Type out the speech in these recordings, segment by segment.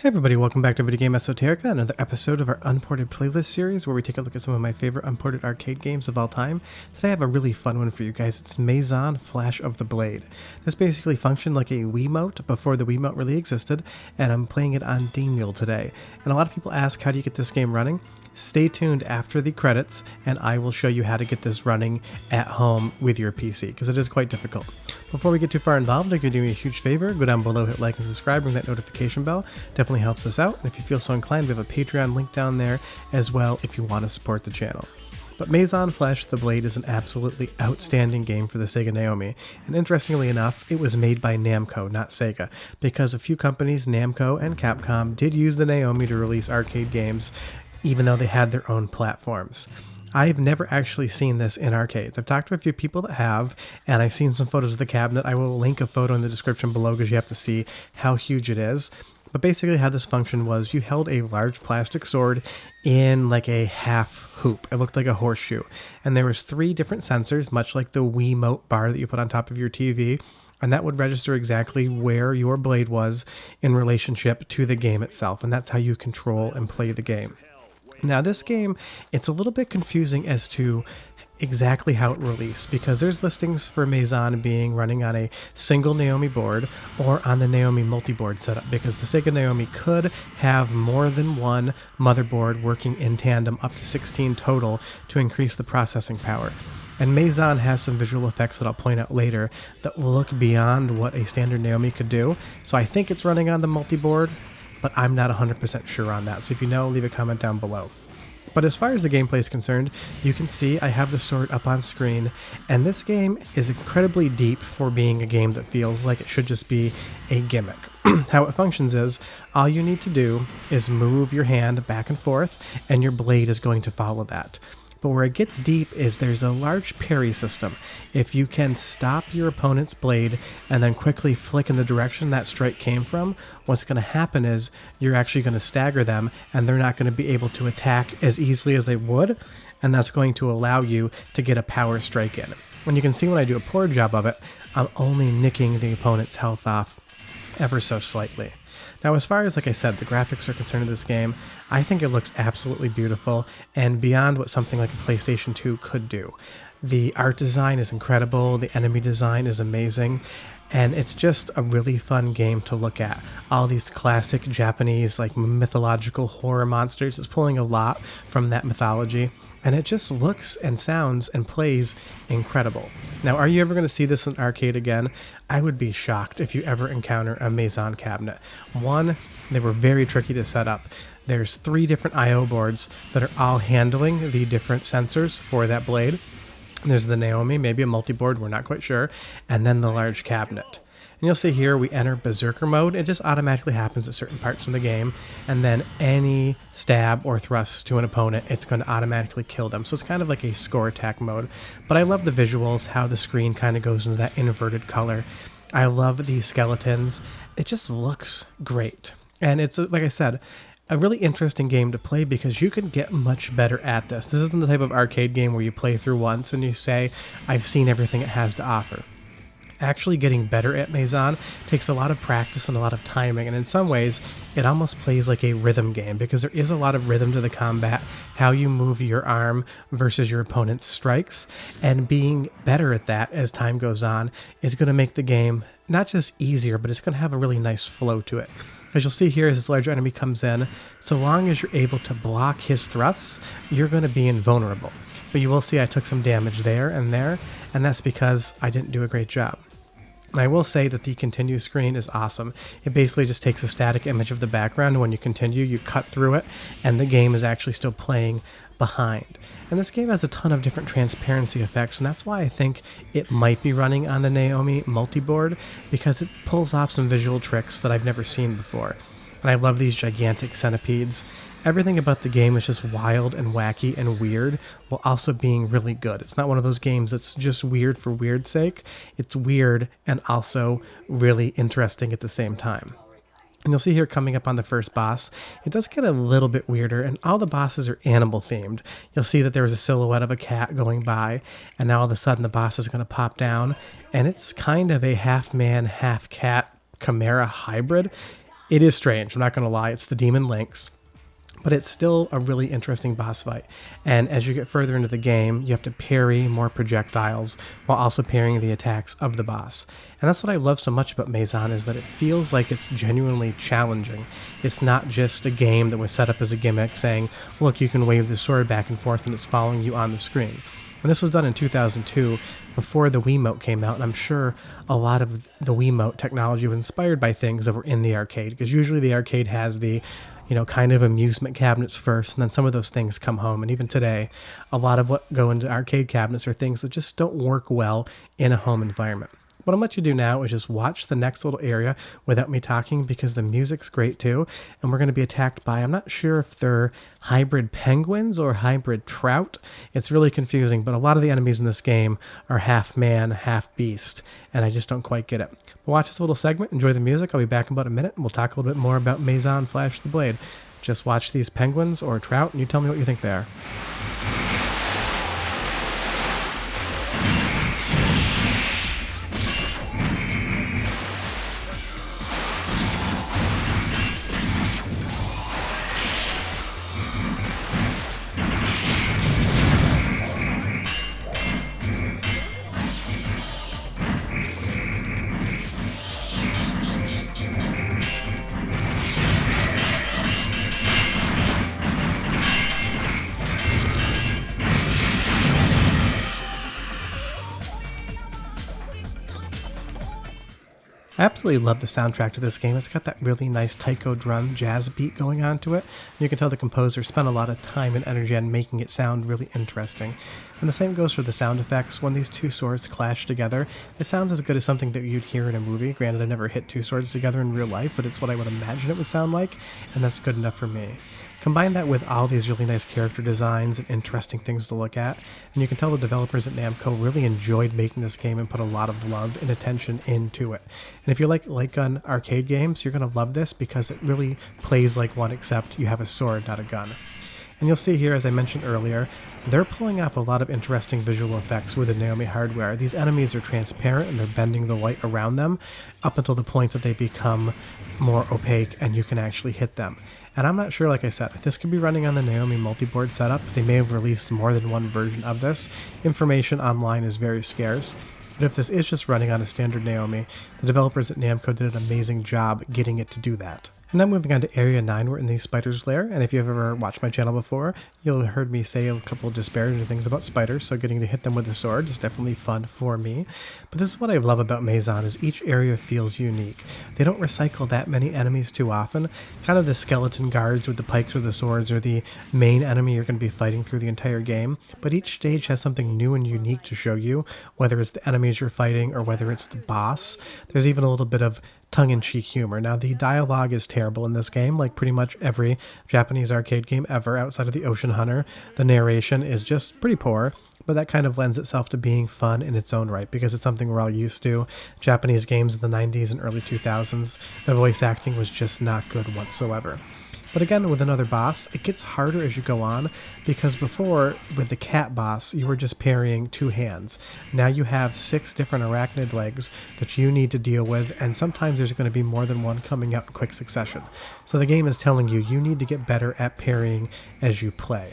Hey everybody, welcome back to Video Game Esoterica, another episode of our Unported playlist series where we take a look at some of my favorite unported arcade games of all time. Today I have a really fun one for you guys. It's Mazan Flash of the Blade. This basically functioned like a Wiimote before the Wiimote really existed, and I'm playing it on Mule today. And a lot of people ask, how do you get this game running? Stay tuned after the credits and I will show you how to get this running at home with your PC, because it is quite difficult. Before we get too far involved, if you do me a huge favor, go down below, hit like and subscribe, ring that notification bell. Definitely helps us out. And if you feel so inclined, we have a Patreon link down there as well if you want to support the channel. But Mazan Flash of the Blade is an absolutely outstanding game for the Sega Naomi, and interestingly enough, it was made by Namco, not Sega, because a few companies, Namco and Capcom, did use the Naomi to release arcade games, even though they had their own platforms. I've never actually seen this in arcades. I've talked to a few people that have, and I've seen some photos of the cabinet. I will link a photo in the description below because you have to see how huge it is. But basically how this function was, you held a large plastic sword in like a half hoop. It looked like a horseshoe. And there was 3 different sensors, much like the Wiimote bar that you put on top of your TV. And that would register exactly where your blade was in relationship to the game itself. And that's how you control and play the game. Now this game, it's a little bit confusing as to exactly how it released, because there's listings for Mazan being running on a single Naomi board or on the Naomi multi-board setup, because the Sega Naomi could have more than one motherboard working in tandem, up to 16 total, to increase the processing power. And Mazan has some visual effects that I'll point out later that will look beyond what a standard Naomi could do. So I think it's running on the multi-board, but I'm not 100% sure on that. So if you know, leave a comment down below. But as far as the gameplay is concerned, you can see I have the sword up on screen, and this game is incredibly deep for being a game that feels like it should just be a gimmick. How it functions is, all you need to do is move your hand back and forth, and your blade is going to follow that. But where it gets deep is there's a large parry system. If you can stop your opponent's blade and then quickly flick in the direction that strike came from, what's going to happen is you're actually going to stagger them, and they're not going to be able to attack as easily as they would, and that's going to allow you to get a power strike in. And you can see when I do a poor job of it, I'm only nicking the opponent's health off ever so slightly. Now, as far as, like I said, the graphics are concerned in this game, I think it looks absolutely beautiful and beyond what something like a PlayStation 2 could do. The art design is incredible, the enemy design is amazing, and it's just a really fun game to look at. All these classic Japanese, like, mythological horror monsters, it's pulling a lot from that mythology. And it just looks and sounds and plays incredible. Now, are you ever going to see this in arcade again? I would be shocked if you ever encounter a Mazan cabinet. One, they were very tricky to set up. There's 3 different I/O boards that are all handling the different sensors for that blade. There's the Naomi, maybe a multi-board, we're not quite sure, and then the large cabinet. And you'll see here we enter Berserker mode. It just automatically happens at certain parts in the game, and then any stab or thrust to an opponent, it's going to automatically kill them. So it's kind of like a score attack mode. But I love the visuals, how the screen kind of goes into that inverted color. I love the skeletons. It just looks great. And it's, like I said, a really interesting game to play because you can get much better at this. This isn't the type of arcade game where you play through once and you say, I've seen everything it has to offer. Actually getting better at Mazan takes a lot of practice and a lot of timing, and in some ways it almost plays like a rhythm game because there is a lot of rhythm to the combat, how you move your arm versus your opponent's strikes, and being better at that as time goes on is going to make the game not just easier, but it's going to have a really nice flow to it. As you'll see here, as this larger enemy comes in, so long as you're able to block his thrusts, you're going to be invulnerable. But you will see I took some damage there, and that's because I didn't do a great job. And I will say that the continue screen is awesome. It basically just takes a static image of the background, and when you continue, you cut through it, and the game is actually still playing behind. And this game has a ton of different transparency effects, and that's why I think it might be running on the Naomi multi-board, because it pulls off some visual tricks that I've never seen before. And I love these gigantic centipedes. Everything about the game is just wild and wacky and weird, while also being really good. It's not one of those games that's just weird for weird's sake. It's weird and also really interesting at the same time. And you'll see here coming up on the first boss, it does get a little bit weirder, and all the bosses are animal themed. You'll see that there was a silhouette of a cat going by, and now all of a sudden the boss is going to pop down, and it's kind of a half man, half cat chimera hybrid. It is strange, I'm not going to lie, it's the demon Lynx. But it's still a really interesting boss fight. And as you get further into the game, you have to parry more projectiles while also parrying the attacks of the boss. And that's what I love so much about Mazan, is that it feels like it's genuinely challenging. It's not just a game that was set up as a gimmick saying, look, you can wave the sword back and forth and it's following you on the screen. And this was done in 2002, before the Wiimote came out, and I'm sure a lot of the Wiimote technology was inspired by things that were in the arcade, because usually the arcade has the kind of amusement cabinets first, and then some of those things come home. And even today, a lot of what go into arcade cabinets are things that just don't work well in a home environment. What I'm going to let you do now is just watch the next little area without me talking, because the music's great too. And we're going to be attacked by, I'm not sure if they're hybrid penguins or hybrid trout. It's really confusing, but a lot of the enemies in this game are half man, half beast, and I just don't quite get it. But watch this little segment, enjoy the music. I'll be back in about a minute, and we'll talk a little bit more about Mazan Flash the Blade. Just watch these penguins or trout, and you tell me what you think they are. I absolutely love the soundtrack to this game. It's got that really nice taiko drum jazz beat going on to it. You can tell the composer spent a lot of time and energy on making it sound really interesting. And the same goes for the sound effects. When these two swords clash together, it sounds as good as something that you'd hear in a movie. Granted, I've never hit two swords together in real life, but it's what I would imagine it would sound like, and that's good enough for me. Combine that with all these really nice character designs and interesting things to look at, and you can tell the developers at Namco really enjoyed making this game and put a lot of love and attention into it. And if you like light gun arcade games, you're going to love this because it really plays like one, except you have a sword, not a gun. And you'll see here, as I mentioned earlier, they're pulling off a lot of interesting visual effects with the Naomi hardware. These enemies are transparent and they're bending the light around them up until the point that they become more opaque and you can actually hit them. And I'm not sure, like I said, if this could be running on the Naomi multi-board setup. They may have released more than one version of this. Information online is very scarce. But if this is just running on a standard Naomi, the developers at Namco did an amazing job getting it to do that. And now moving on to Area 9, we're in the Spider's Lair, and if you've ever watched my channel before, you'll have heard me say a couple of disparaging things about spiders, so getting to hit them with a sword is definitely fun for me. But this is what I love about Mazan, is each area feels unique. They don't recycle that many enemies too often. Kind of the skeleton guards with the pikes or the swords are the main enemy you're going to be fighting through the entire game, but each stage has something new and unique to show you, whether it's the enemies you're fighting or whether it's the boss. There's even a little bit of tongue-in-cheek humor. Now, the dialogue is terrible in this game, like pretty much every Japanese arcade game ever outside of the Ocean Hunter. The narration is just pretty poor, but that kind of lends itself to being fun in its own right, because it's something we're all used to. Japanese games in the 90s and early 2000s, the voice acting was just not good whatsoever. But again, with another boss, it gets harder as you go on, because before, with the cat boss, you were just parrying two hands. Now you have 6 different arachnid legs that you need to deal with, and sometimes there's going to be more than one coming out in quick succession. So the game is telling you need to get better at parrying as you play.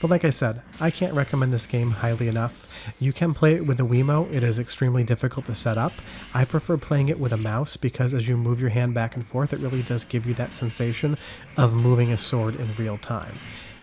But like I said, I can't recommend this game highly enough. You can play it with a Wiimote. It is extremely difficult to set up. I prefer playing it with a mouse because as you move your hand back and forth, it really does give you that sensation of moving a sword in real time.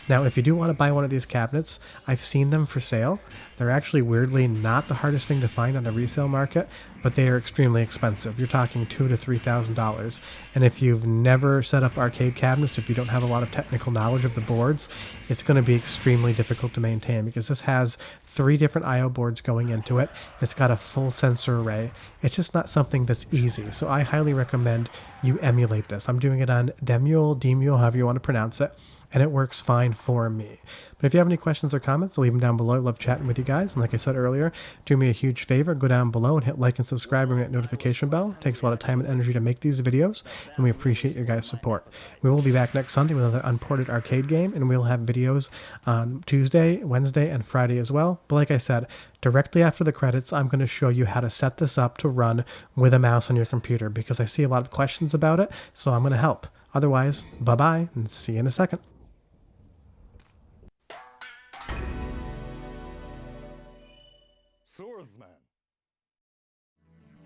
Now, if you do want to buy one of these cabinets, I've seen them for sale. They're actually weirdly not the hardest thing to find on the resale market, but they are extremely expensive. You're talking $2,000 to $3,000. And if you've never set up arcade cabinets, if you don't have a lot of technical knowledge of the boards, it's going to be extremely difficult to maintain because this has 3 different I/O boards going into it. It's got a full sensor array. It's just not something that's easy. So I highly recommend you emulate this. I'm doing it on Demule, however you want to pronounce it. and it works fine for me. But if you have any questions or comments, leave them down below. I love chatting with you guys. And like I said earlier, do me a huge favor, go down below and hit like and subscribe and ring that notification bell. It takes a lot of time and energy to make these videos, and we appreciate your guys' support. We will be back next Sunday with another Unported arcade game, and we'll have videos on Tuesday, Wednesday, and Friday as well. But like I said, directly after the credits, I'm going to show you how to set this up to run with a mouse on your computer, because I see a lot of questions about it, so I'm going to help. Otherwise, bye-bye, and see you in a second. Swordsman.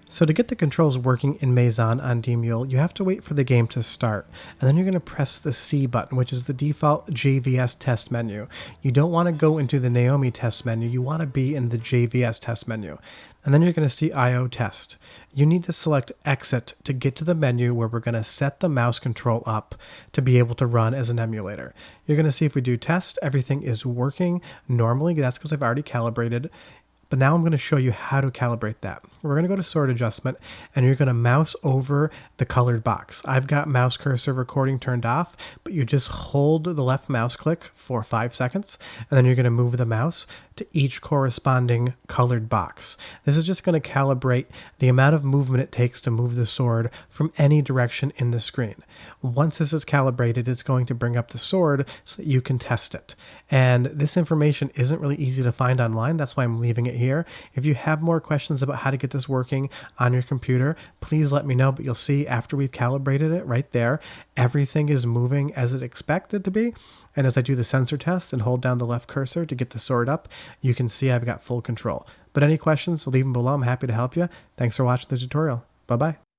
So to get the controls working in Mazan on Demule, you have to wait for the game to start, and then you're going to press the C button, which is the default JVS test menu. You don't want to go into the Naomi test menu, you want to be in the JVS test menu. And then you're going to see IO test. You need to select exit to get to the menu where we're going to set the mouse control up to be able to run as an emulator. You're going to see if we do test, everything is working normally. That's because I've already calibrated. But now I'm going to show you how to calibrate that. We're going to go to sword adjustment, and you're going to mouse over the colored box. I've got mouse cursor recording turned off, but you just hold the left mouse click for 5 seconds, and then you're going to move the mouse to each corresponding colored box. This is just going to calibrate the amount of movement it takes to move the sword from any direction in the screen. Once this is calibrated, it's going to bring up the sword so that you can test it. And this information isn't really easy to find online. That's why I'm leaving it here. If you have more questions about how to get this working on your computer, please let me know. But you'll see after we've calibrated it right there, everything is moving as it expected to be. And as I do the sensor test and hold down the left cursor to get the sword up, you can see I've got full control. But any questions, leave them below. I'm happy to help you. Thanks for watching the tutorial. Bye-bye.